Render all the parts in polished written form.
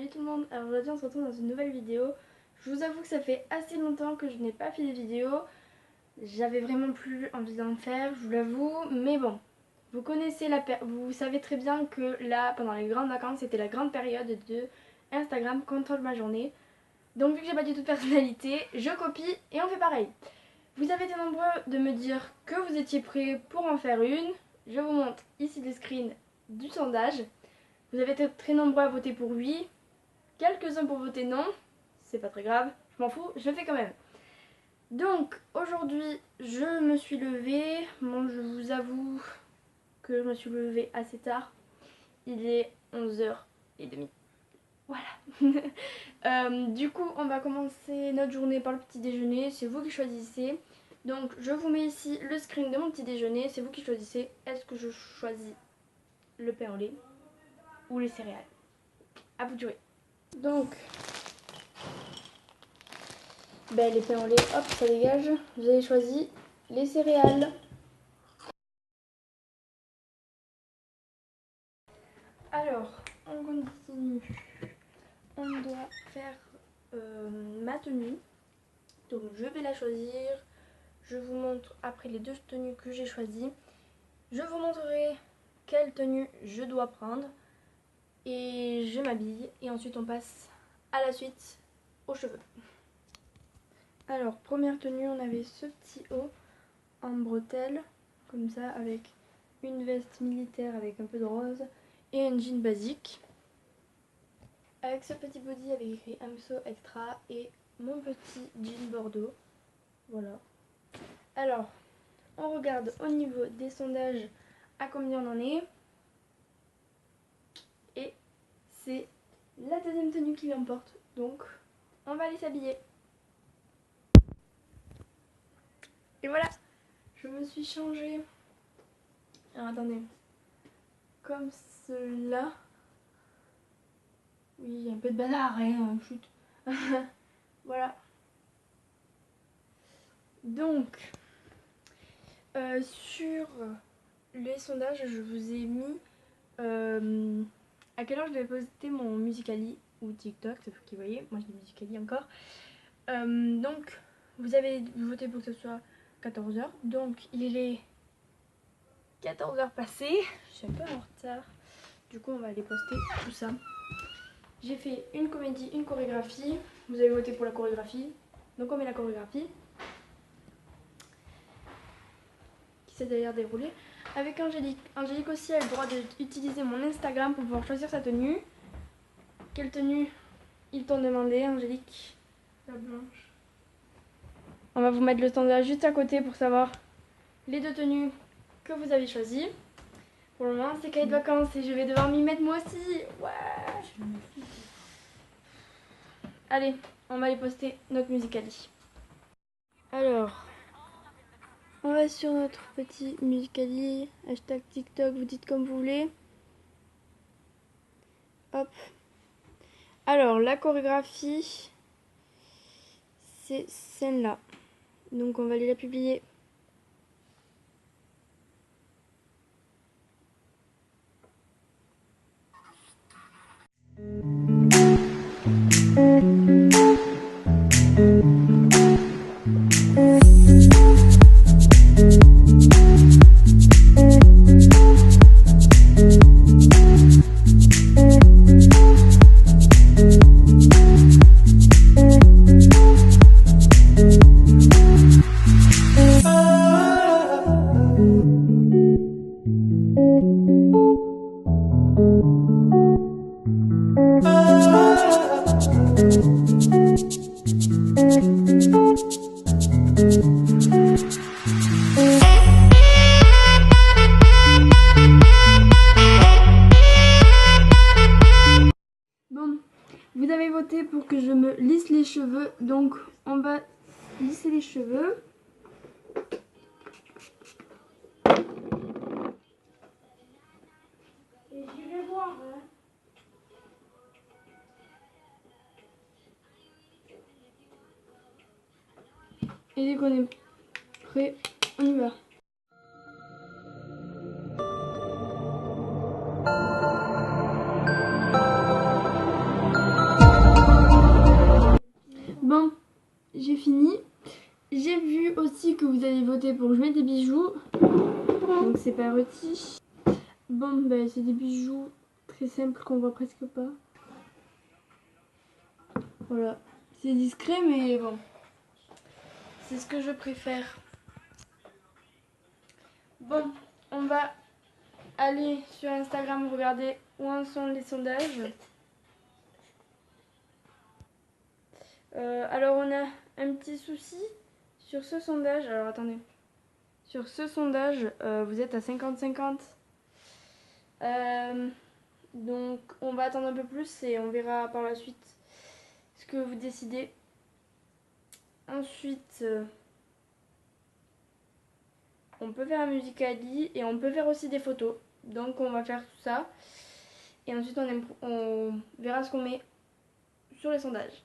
Salut tout le monde, alors aujourd'hui on se retrouve dans une nouvelle vidéo. Je vous avoue que ça fait assez longtemps que je n'ai pas fait des vidéos. J'avais vraiment plus envie d'en faire, je vous l'avoue. Mais bon, vous savez très bien que là, pendant les grandes vacances, c'était la grande période de Instagram contrôle ma journée. Donc vu que j'ai pas du tout de personnalité, je copie et on fait pareil. Vous avez été nombreux de me dire que vous étiez prêts pour en faire une. Je vous montre ici des screens du sondage. Vous avez été très nombreux à voter pour oui, quelques-uns pour voter non, c'est pas très grave, je m'en fous, je le fais quand même. Donc aujourd'hui je me suis levée, bon je vous avoue que je me suis levée assez tard, il est 11h30. Voilà. Du coup on va commencer notre journée par le petit déjeuner, c'est vous qui choisissez. Donc je vous mets ici le screen de mon petit déjeuner, c'est vous qui choisissez, est-ce que je choisis le pain au lait ou les céréales. À vous de jouer. Donc, les pains au lait, hop, ça dégage. Vous avez choisi les céréales. Alors, on continue. On doit faire ma tenue. Donc, je vais la choisir. Je vous montre après les deux tenues que j'ai choisies. Je vous montrerai quelle tenue je dois prendre. Et je m'habille. Et ensuite, on passe à la suite aux cheveux. Alors, première tenue, on avait ce petit haut en bretelles, comme ça, avec une veste militaire avec un peu de rose et un jean basique. Avec ce petit body avec écrit AMSO Extra et mon petit jean bordeaux. Voilà. Alors, on regarde au niveau des sondages à combien on en est. Et c'est la deuxième tenue qui l'emporte. Donc, on va aller s'habiller. Et voilà, je me suis changée. Alors attendez, comme cela. Oui, il y a un peu de bazar, hein, chut. Voilà. Donc, sur les sondages, je vous ai mis à quelle heure je devais poster mon Musical.ly ou TikTok, c'est vous qui voyez, moi je dis Musical.ly encore. Donc, vous avez voté pour que ce soit 14h, donc il est 14h passées, je suis un peu en retard, du coup on va aller poster tout ça. J'ai fait une comédie, une chorégraphie, vous avez voté pour la chorégraphie, donc on met la chorégraphie. Qui s'est d'ailleurs déroulée avec Angélique. Angélique aussi a le droit d'utiliser mon Instagram pour pouvoir choisir sa tenue. Quelle tenue ils t'ont demandé, Angélique? La blanche. On va vous mettre le standard juste à côté pour savoir les deux tenues que vous avez choisies. Pour le moment, c'est cahier de vacances et je vais devoir m'y mettre moi aussi. Ouais. Allez, on va aller poster notre Musical.ly. Alors, on va sur notre petit Musical.ly, hashtag TikTok, vous dites comme vous voulez. Hop. Alors, la chorégraphie, c'est celle-là. Donc, on va aller la publier. Bon, vous avez voté pour que je me lisse les cheveux, donc on va lisser les cheveux. Et j'irai voir. Et dès qu'on est prêt, on y va. j'ai fini. J'ai vu aussi que vous avez voté pour que je mette des bijoux. Donc c'est pas rôti. Bon, ben c'est des bijoux très simples qu'on voit presque pas. Voilà. C'est discret, mais bon. C'est ce que je préfère. Bon, on va aller sur Instagram regarder où en sont les sondages. Alors on a un petit souci sur ce sondage. Alors attendez. Sur ce sondage, vous êtes à 50-50. Donc on va attendre un peu plus et on verra par la suite ce que vous décidez. Ensuite, on peut faire un Musical.ly et on peut faire aussi des photos. Donc on va faire tout ça. Et ensuite on verra ce qu'on met sur les sondages.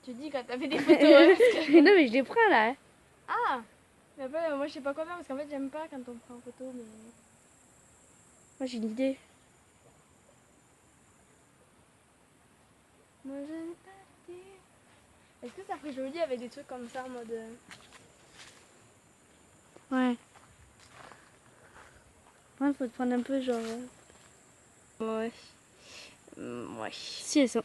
Tu dis quand t'as fait des photos. Que... Non mais je les prends là. Ah. Mais après, moi je sais pas quoi faire parce qu'en fait j'aime pas quand on prend en photo. Mais moi j'ai une idée. Moi je n'ai pas d'idée. Est-ce que ça ferait joli avec des trucs comme ça en mode... Ouais. Ouais, faut te prendre un peu genre... Ouais. Ouais. Si elles sont...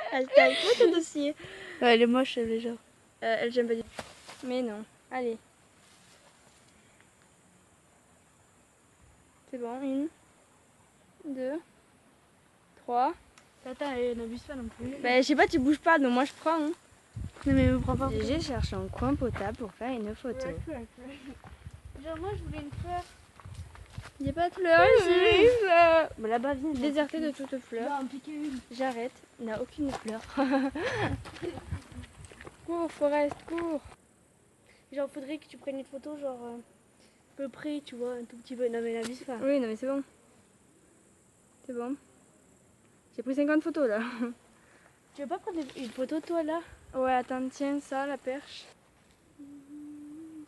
Hashtag photo dossier. Ouais, elle est moche, elle est genre... Elle j'aime pas du tout. Mais non. Allez. C'est bon. 1, 2, 3. Attends, elle n'abuse pas non plus. Bah je sais pas, tu bouges pas, donc moi je prends. Hein. Non mais me prends pas. J'ai cherché un coin potable pour faire une photo. Genre moi je voulais une fleur. Il n'y a pas de fleurs ici. Bah là-bas, viens. Déserté de toutes fleurs. Non, en piquer une. J'arrête. Il n'y a aucune fleur. Cours, Forest, cours. Genre faudrait que tu prennes une photo genre à peu près, tu vois, un tout petit peu. Non mais n'abuse pas. Oui, non mais c'est bon. C'est bon. J'ai pris 50 photos là. Tu veux pas prendre une photo de toi là? Ouais, attends, tiens ça, la perche.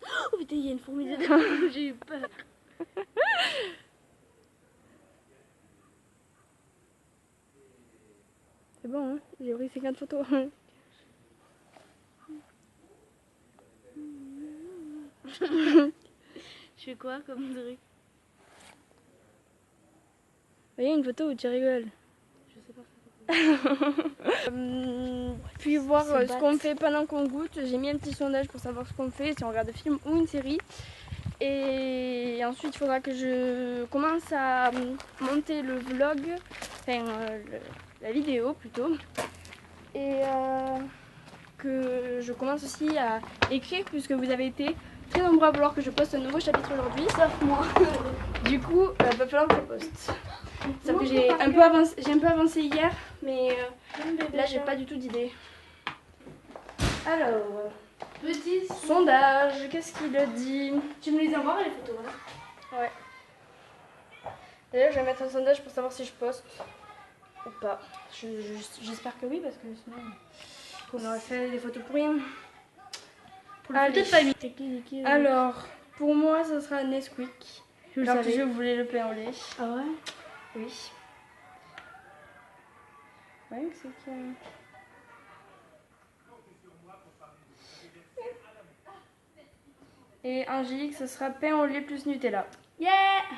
Oh putain, il y a une fourmi dedans. J'ai eu peur. C'est bon, hein, j'ai pris 50 photos. Je fais quoi comme truc? Il y a une photo où tu rigoles. Je sais pas. Puis voir ce qu'on fait pendant qu'on goûte. J'ai mis un petit sondage pour savoir ce qu'on fait, si on regarde un film ou une série. Et ensuite, il faudra que je commence à monter le vlog, enfin la vidéo plutôt. Et que je commence aussi à écrire puisque vous avez été très nombreux à vouloir que je poste un nouveau chapitre aujourd'hui, sauf moi. Du coup, va falloir que je poste. Sauf que j'ai un peu avancé hier, mais là j'ai pas du tout d'idée. Alors, Petit sondage, qu'est-ce qu'il a dit? Tu me les envoies les photos, hein? Ouais. D'ailleurs, je vais mettre un sondage pour savoir si je poste ou pas. J'espère que oui, parce que sinon on aurait fait des photos pour rien. Allez. Peut-être pas imiter. Alors, pour moi, ça sera Nesquik. Je le Alors que savais. je voulais le pain au lait. Ah ouais? Oui. Ouais, c'est que... Et Angélique, ce sera pain au lait plus Nutella. Yeah!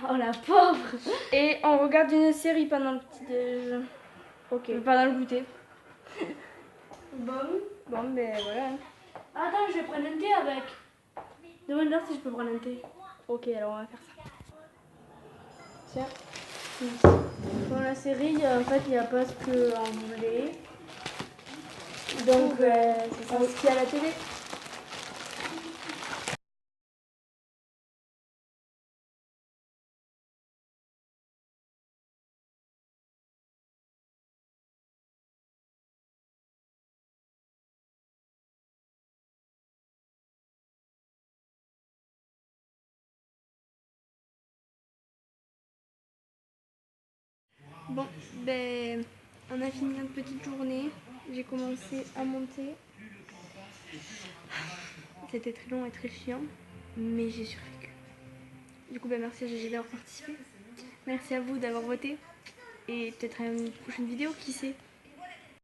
Oh la pauvre! Et on regarde une série pendant le petit-déj. Ok. Pendant le goûter. Bon. Bon, ben voilà. Attends, je vais prendre un thé avec. Demande-leur si je peux prendre un thé. Ok, alors on va faire ça. Tiens. Dans la série, en fait, il n'y a pas ce qu'on voulait. Donc, c'est ça ce qu'il y a à la télé. Bon, ben, on a fini notre petite journée. J'ai commencé à monter. C'était très long et très chiant, mais j'ai survécu. Du coup, ben, merci à GG d'avoir participé. Merci à vous d'avoir voté. Et peut-être à une prochaine vidéo, qui sait.